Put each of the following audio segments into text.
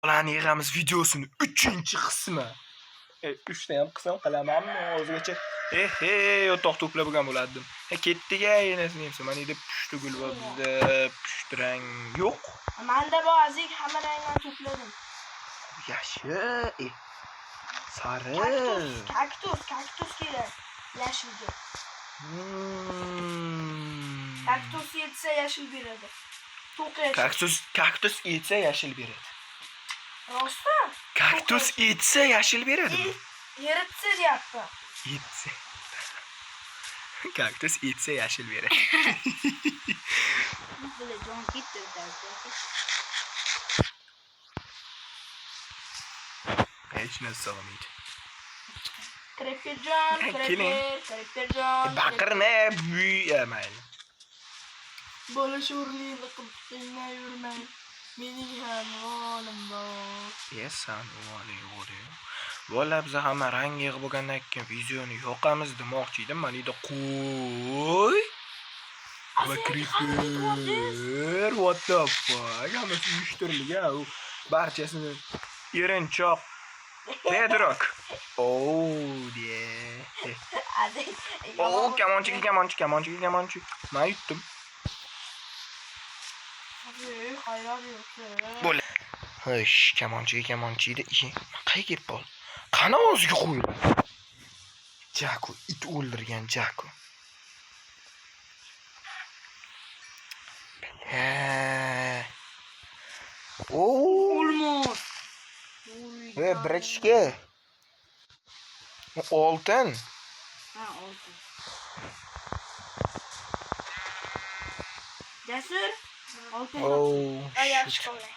Ulan yig'amiz videosini 3-qismi. 3 ta ham qism qilamanmi o'zgacha. Yotoq to'plab bo'lgan bo'lardim. Ketdiga yenasini ham mana edi pushti gul va bizda pushti rang yo'q. Menda ba'zik hamma ranglarni to'pladim. Yashil, sari. Kaktus kerak. Yashilga. Kaktus yetsa yashil beradi. Kaktus yetsa yashil beradi. Rostmi? Kaktus yetsa yashil beradi. Yeritsa deyapti. Yetsa. Kaktus yetsa yashil beradi. Bizlar jon ketdi. Hech narsa olmaydi. Krepjon. Baqirma, mayli. Bola sho'rlikni qilib yurmang. Mening ham o'g'lim bor. San o'g'ling. Bola biz hamma rang yig'ib bo'lgandan keyin videoni yoqamiz demoqchi edim. Mana edi qo'y. Va creeper. What the fuck? Hammasi uyushtirilgan. Barchasini erinchoq Bedrock. Kamonchi. Men yutdim. Bo'la. Ho'sh, kamonchida ishi qayerga ketdi? Qani o'ziga qo'ydi. Jaku, it o'ldirgan Jaku. Olmos. Birishga. Oltin. Ha, oltin. Jasur. Oltin. Yaxshi qolay.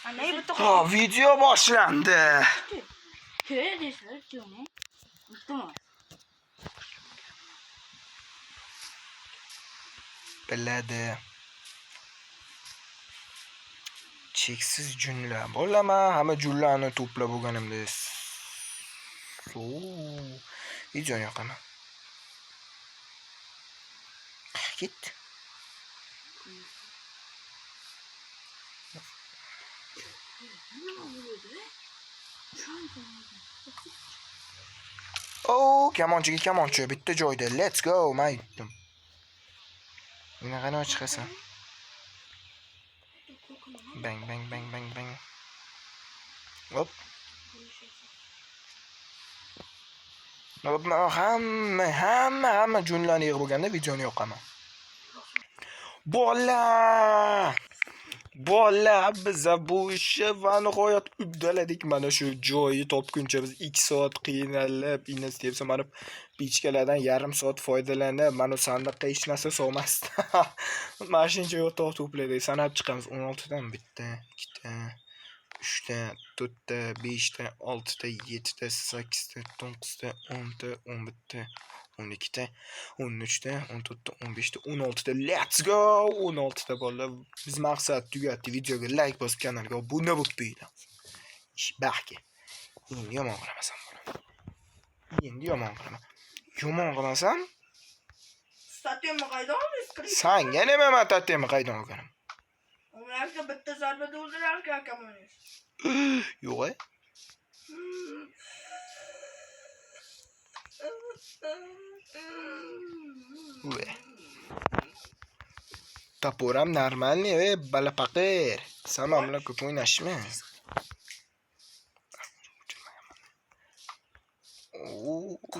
Ana bitta. Video boshlandi. Ko'rdingizmi, joni? Iltimos. Biladi. Cheksiz jumla bo'laman, hamma jumlalarni to'plab bo'lganimda. Videoni yoqaman. Git. Kamonchi bitta joyda. Let's go, maydim. Meni qana chiqasan. Bang. Hop. Hamma jumlalarni yig'ib bo'lganda videoni yoqaman. Bola biz bu ishni va nihoyat uddaladik. Mana shu joyi topguncha biz 2 soat qiynalib, debsa mana pichkalardan yarim soat foydalanib, mana sandiqqa hech narsa solmasdan mana shuncha yotoq to'pladik. Sanab chiqamiz. 16 dan bitta, 2 ta, 3 ta, 4 ta, 5 ta, 6 ta, 7 ta, 8 ta, 9 ta, 10 ta, 11 ta, 12 ta, 13 ta, 14 ta, 15 ta, 16 ta. Let's go! 16 ta bolalar. Biz maqsad tugatdi. Videoga like bosib, kanalga obuna bo'lib qo'yinglar. Ishbahki. Endi yomon qilmasam bo'ladi. Yomon qilmasam? Statyamni qaydan oldingiz? Sanga nima men statyamni qaydan olganim? Ularga bitta zarbada o'ldirarkan akamongiz. Yo'q. Toporam нормальный, balapaqir. Sen bilan ko'p o'ynashma.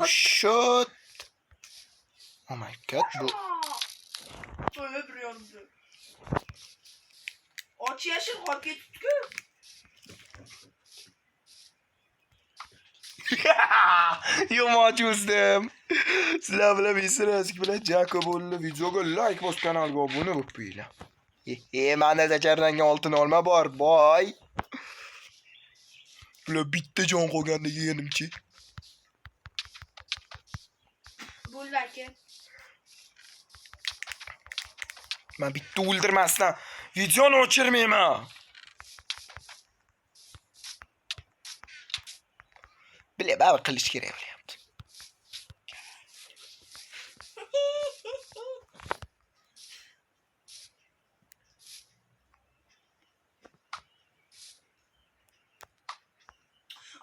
Shot. Oh my god, bu. Böyle duruyorum. Aç yaşıl hak ettik. Yomon cho'zdim. Sizlar bilan Mesirasik bilan Jakobonni videoga like bosib, kanalga obuna bo'lib qo'yinglar. Manda zacharlangan oltin olma bor, boy. Bular bitta jon qolganda yeganimchi. Bularga. Men bitta o'ldirmasdan videoni o'chirmayman. Baba qilish kerak bo'lyapti.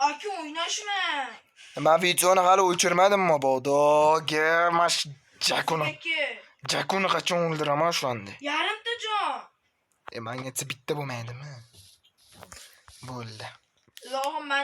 Aka o'ynashma. Men videoni hali o'chirmadim mabodoga. Mash Jakuni. Aka. Jakuni qachon o'ldiraman shu anda? Yarimta jon. Menga bitta bo'lmaydimi? Bo'ldi. Ilohim, men